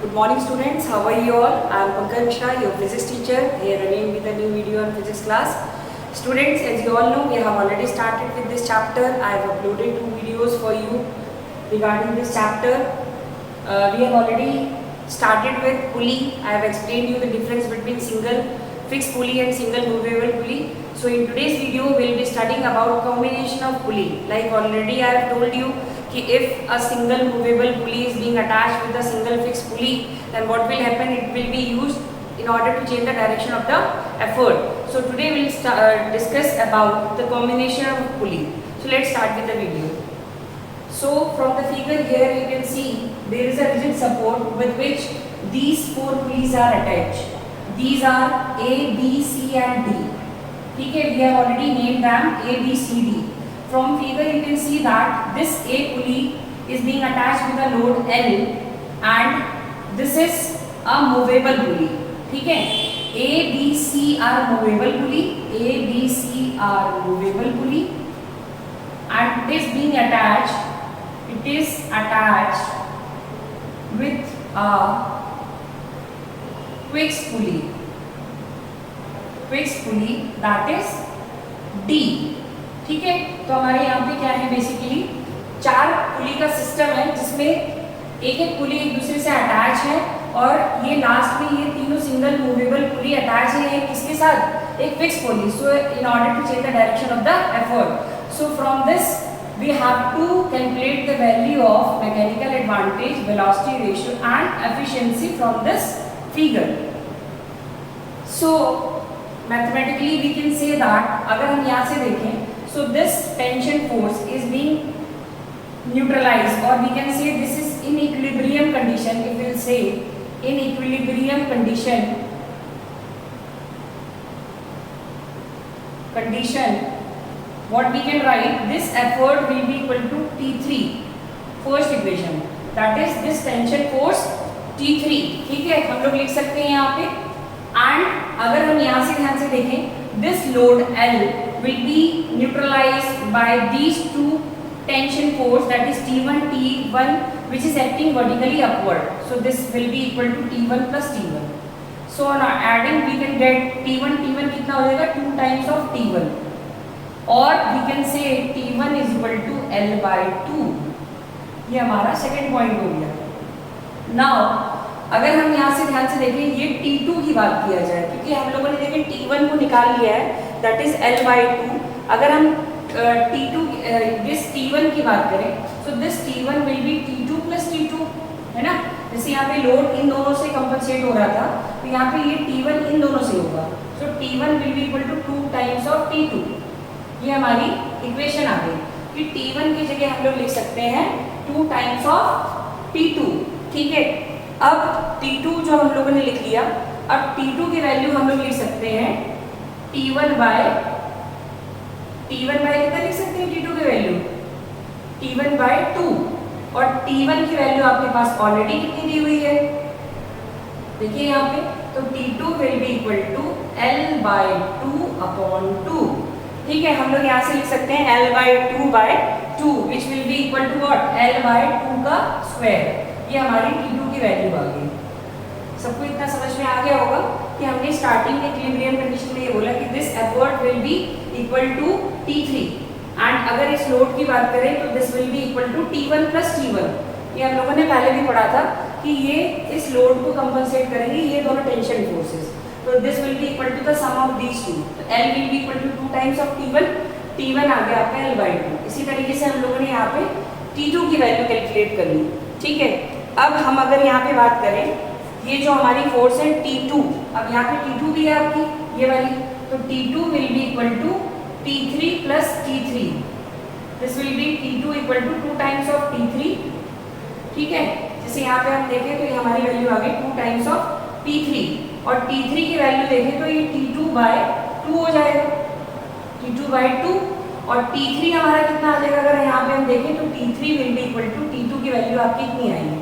Good morning students, how are you all? I am Pankaj Mishra, your physics teacher, here again with a new video on physics class. Students, as you all know, we have already started with this chapter. I have uploaded 2 videos for you regarding this chapter. We have already started with pulley. I have explained you the difference between single fixed pulley and single movable pulley. So in today's video, we will be studying about combination of pulley. Like already I have told you, if a single movable pulley is being attached with a single fixed pulley, then what will happen? It will be used in order to change the direction of the effort. So today we will discuss about the combination of pulley. So let's start with the video. So from the figure here you can see there is a rigid support with which these 4 pulleys are attached. These are A, B, C and D. Okay, we have already named them A, B, C, D. From figure you can see that this A pulley is being attached with a load L and this is a movable pulley. Okay, A, B, C are movable pulley. A, B, C are movable pulley and it is being attached. It is attached with a fixed pulley. Fixed pulley that is D. ठीक है, तो हमारे यहाँ पे क्या है, basically 4 पुली का system है जिसमें एक एक पुली एक दूसरे से अटैच है और ये लास्ट में ये तीनों सिंगल मूवेबल पुली अटैच है किसके साथ, एक fix pulley. So in order to change the direction of the effort, so from this we have to calculate the value of mechanical advantage, velocity ratio and efficiency from this figure. So mathematically we can say that अगर हम यहाँ से देखें, so this tension force is being neutralized or we can say this is in equilibrium condition. If we will say in equilibrium condition, what we can write, this effort will be equal to T3, first equation, that is this tension force T3. ठीक है, हम लोग लिख सकते हैं यहाँ पे. And अगर हम यहाँ से ध्यान से देखें, this load L will be neutralized by these 2 tension force, that is T1 T1 which is acting vertically upward. So this will be equal to T1 plus T1. So on adding we can get T1 कितना हो जाएगा, 2 times of T1 और we can say T1 is equal to L by 2. ये हमारा second point हो गया. Now अगर हम यहाँ से ध्यान से देखें, ये T2 की बात किया जाए क्योंकि हम लोगों ने देखें T1 को निकाल लिया है, दैट इज L by 2. अगर हम दिस T1 की बात करें, so this T1 will be T2 plus T2, है ना. जैसे यहाँ पे लोड इन दोनों से कंपनसेट हो रहा था, तो यहाँ पे ये T1 इन दोनों से होगा. So T1 will be equal to 2 times of T2. ये हमारी इक्वेशन आ गई कि T1 की जगह हम लोग लिख सकते हैं 2 times of T2. ठीक है, अब T2 जो हम लोगों ने लिख लिया, अब T2 की वैल्यू हम लोग लिख सकते हैं T1 बाय कितना लिख सकते हैं T2 की वैल्यू, T1 बाय 2. और T1 की वैल्यू आपके पास ऑलरेडी कितनी दी हुई है, देखिए यहाँ पे, तो T2 will be equal to L by 2 upon 2. ठीक है, हम लोग यहाँ से लिख सकते हैं L by 2 by 2 which will be equal to what, L by 2 का स्क्वायर. ये हमारी T2 की वैल्यू आ गई. सबको इतना समझ में आ गया होगा कि हमने स्टार्टिंग में इक्विलिब्रियम कंडीशन में ये बोला कि this effort will be equal to T3 and अगर इस लोड की बात करें तो this will be equal to T1 plus T1. ये हम लोगों ने पहले भी पढ़ा था कि ये इस लोड को कंपनसेट करेंगे ये दोनों टेंशन फोर्सेस. तो this will be equal to the sum of these two. तो L will be equal to 2 times of T1. T1 आ गया आपका L by 2. इसी तरीके से हम लोगों ने यहाँ पे T2 की वैल्यू कैलकुलेट कर ली. ठीक है, अब हम अगर यहाँ पे बात करें, ये जो हमारी फोर्स है T2, अब यहाँ पे T2 भी है आपकी ये वाली, तो T2 will be equal to T3 plus T3. This will be T2 equal to 2 times of T3. ठीक है, जैसे यहाँ पे हम देखें तो ये हमारी वैल्यू आ गई 2 टाइम्स ऑफ T3 और T3 की वैल्यू देखें तो ये T2 बाय 2 हो जाएगा, T2 बाय 2. और T3 हमारा कितना आ जाएगा, अगर यहाँ पे हम देखें तो T3 will be equal to T2 की वैल्यू आपकी कितनी आएगी,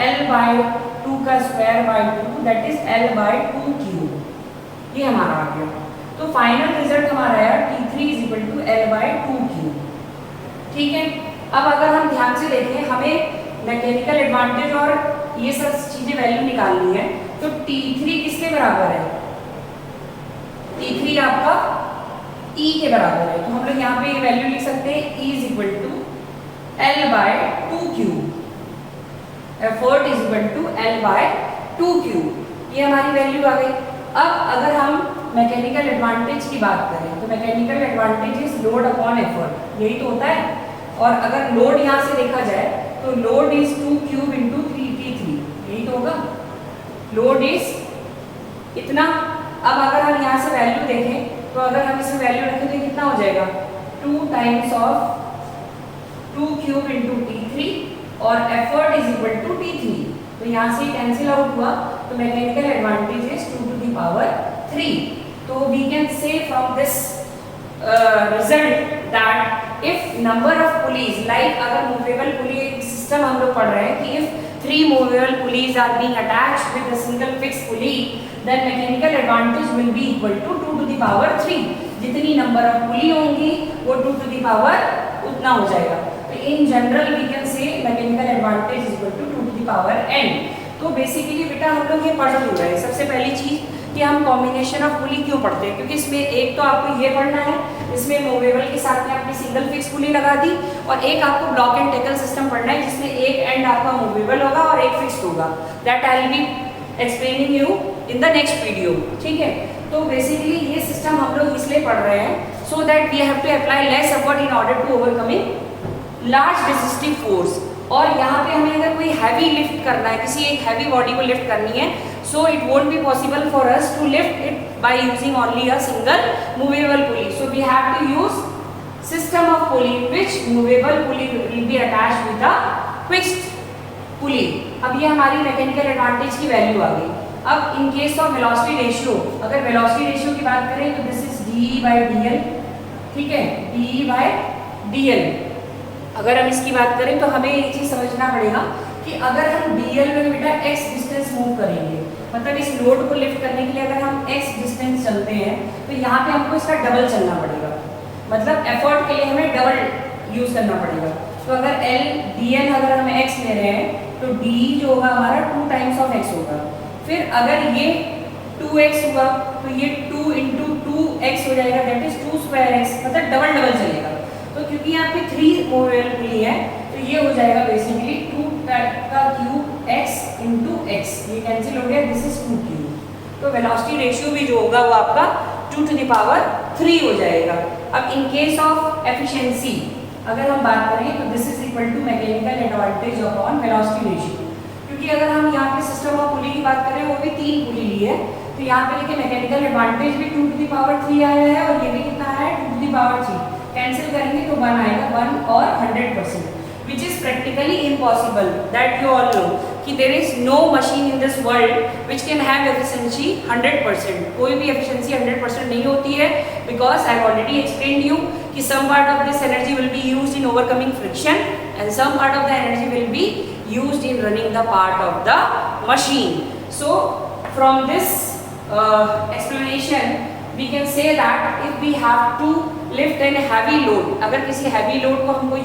L बाय 2 का square by 2 that is L by 2 cube. ये हमारा आ गया. तो फाइनल रिजल्ट हमारा आया T3 is equal to L by 2 cube. ठीक है, अब अगर हम ध्यान से देखें, हमें मैकेनिकल एडवांटेज और ये सब चीजें वैल्यू निकालनी है, तो T3 किसके बराबर है? T3 आपका E के बराबर है। तो हम लोग यहाँ पे ये वैल्यू लिख सकते हैं E is equal to L/2Q, effort is equal to L/2Q। ये हमारी वैल्यू आ गई। अब अगर हम मैकेनिकल एडवांटेज की बात करें तो mechanical advantage is load upon effort, यही तो होता है। और अगर लोड यहाँ से देखा जाए तो load is 2Q into 3T3, यही तो होगा। लोड इज इतना। अब अगर हम यहाँ से वैल्यू देखें तो अगर हम इसमें वैल्यू रखें तो कितना हो जाएगा? 2 times of 2Q into T3 और effort is equal to T3। तो यहाँ से कैंसिल आउट हुआ, तो mechanical advantage is 2 to the power 3। तो we can say from this result that if number of pulleys, like अगर मूवेबल पुली सिस्टम हम लोग पढ़ रहे हैं कि if 3 movable pulleys are being attached with a single fix pulley, then mechanical advantage will be equal to 2 to the power 3। जितनी number of pulley होंगी वो 2 टू द पावर उतना हो जाएगा। तो in general we can say mechanical advantage is equal to 2 to the power n। तो basically बेटा हम लोग ये पढ़ क्यों रहे हैं? सबसे पहली चीज कि हम कॉम्बिनेशन ऑफ पुली क्यों पढ़ते हैं, क्योंकि इसमें एक तो आपको ये पढ़ना है, इसमें मूवेबल के साथ में आपने सिंगल फिक्स पुली लगा दी, और एक आपको ब्लॉक एंड टैकल सिस्टम पढ़ना है जिसमें एक एंड आपका मूवेबल होगा और एक फिक्स्ड होगा। That I will be explaining you in the next video, ठीक है। तो बेसिकली ये सिस्टम हम लोग इसलिए पढ़ रहे हैं so that we have to apply less effort in order to overcoming large resistive force. और यहाँ पे हमें अगर कोई हैवी लिफ्ट करना है, किसी एक हैवी बॉडी को लिफ्ट करनी है, so it won't be possible for us to lift it by using only a single movable pulley. So we have to use system of pulley which movable pulley will be attached with a fixed pulley. अब ये हमारी mechanical advantage की value आ गई। अब in case of velocity ratio, अगर velocity ratio की बात करें तो दिस इज DE/DL, ठीक है, DE/DL। अगर हम इसकी बात करें तो हमें एक चीज समझना पड़ेगा कि अगर हम DL में बेटा x डिस्टेंस मूव करेंगे, मतलब इस लोड को लिफ्ट करने के लिए अगर हम x डिस्टेंस चलते हैं तो यहाँ पे हमको इसका डबल चलना पड़ेगा, मतलब एफर्ट के लिए हमें डबल यूज करना पड़ेगा। तो अगर DL अगर हम x ले रहे हैं तो D जो होगा हमारा 2 टाइम्स ऑफ x होगा। फिर अगर ये 2x हुआ तो ये 2 इंटू 2x हो जाएगा, दैट इज 2x, मतलब डबल डबल चलेगा। तो क्योंकि यहाँ पे 3 मूवेबल पुली है तो ये हो जाएगा बेसिकली 2 का क्यूब x इंटू x, ये कैंसिल हो गया, दिस इज 2q। तो वेलोसिटी रेशियो भी जो होगा वो आपका 2 टू द पावर 3 हो जाएगा। अब इन केस ऑफ एफिशिएंसी अगर हम बात करें तो this is equal to mechanical advantage upon velocity ratio. क्योंकि अगर हम यहाँ पे सिस्टम ऑफ पुली की बात करें वो भी 3 पुली ली है, तो यहाँ पे देखिए मैकेनिकल एडवांटेज भी 2 टू द पावर 3 आया है और ये भी कितना है 2 टू द पावर 3। कैंसिल करेंगे तो 1 आएगा, 1 और 100%, which is practically impossible, that you all know कि there is no machine in this world which can have efficiency 100%। कोई भी efficiency 100% नहीं होती है, because I have already explained you कि some part of this energy will be used in overcoming friction and some part of the energy will be used in running the part of the machine. So from this explanation we can say that if we have to lift an heavy load, अगर किसी heavy load को हमको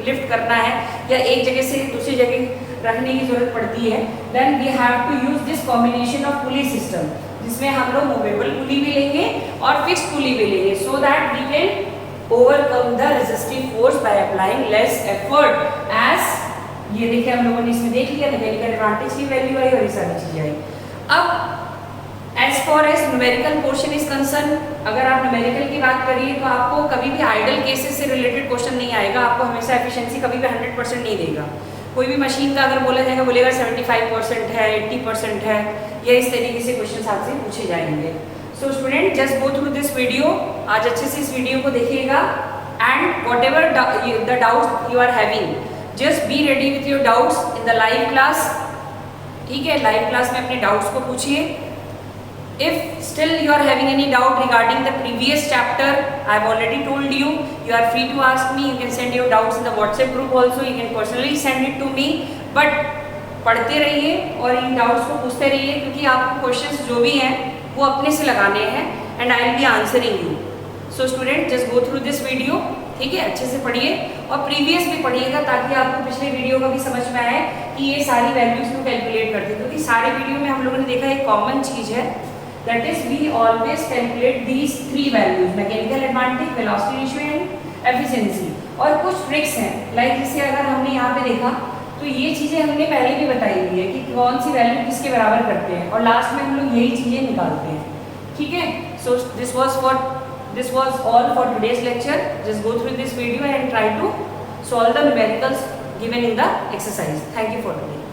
lift करना है या एक जगह से दूसरी जगह रखने की जरूरत पड़ती है, then we have to use this combination of pulley system, जिसमें हम लोग movable pulley भी लेंगे और fixed pulley भी लेंगे, so that we can overcome the resistive force by applying less effort। as ये देखिए हम लोगों ने इसमें देख लिया मैकेनिकल एडवांटेज की वैल्यू आई और ये सारी चीजें आई। अब As far as numerical portion is concerned, अगर आप numerical की बात करिए तो आपको कभी भी आइडल केसेस से रिलेटेड क्वेश्चन नहीं आएगा, आपको हमेशा एफिशिएंसी कभी भी 100% नहीं देगा। कोई भी मशीन का अगर बोला जाएगा बोलेगा 75% है, 80% है, या इस तरीके से क्वेश्चन आपसे पूछे जाएंगे। So student just go through this video, आज अच्छे से इस वीडियो को देखिएगा and whatever the doubts you are having just be ready with your doubts in the live class, ठीक है। लाइव क्लास में अपने डाउट्स को पूछिए। If still you are having any doubt regarding the previous chapter, I have already told you, you are free to ask me. You can send your doubts in the WhatsApp group also. You can personally send it to me. But पढ़ते रहिए और इन doubts को पूछते रहिए, क्योंकि आपको questions जो भी हैं वो अपने से लगाने हैं and I will be answering you. So student, just go through this video. ठीक है, अच्छे से पढ़िए और प्रीवियस भी पढ़िएगा ताकि आपको पिछले वीडियो का भी समझ में आए कि ये सारी वैल्यूज को कैलकुलेट करते हैं, क्योंकि सारे वीडियो में हम लोगों ने देखा एक कॉमन चीज है, that is we always calculate these 3 values, mechanical advantage, velocity ratio and efficiency. और कुछ ट्रिक्स हैं, लाइक जैसे अगर हमने यहाँ पे देखा तो ये चीजें हमने पहले भी बताई हुई है कि कौन सी वैल्यू किसके बराबर करते हैं और लास्ट में हम लोग यही चीजें निकालते हैं, ठीक है। सो this was all for today's lecture. Just go through this video and try to solve the numericals given in the exercise. Thank you for today.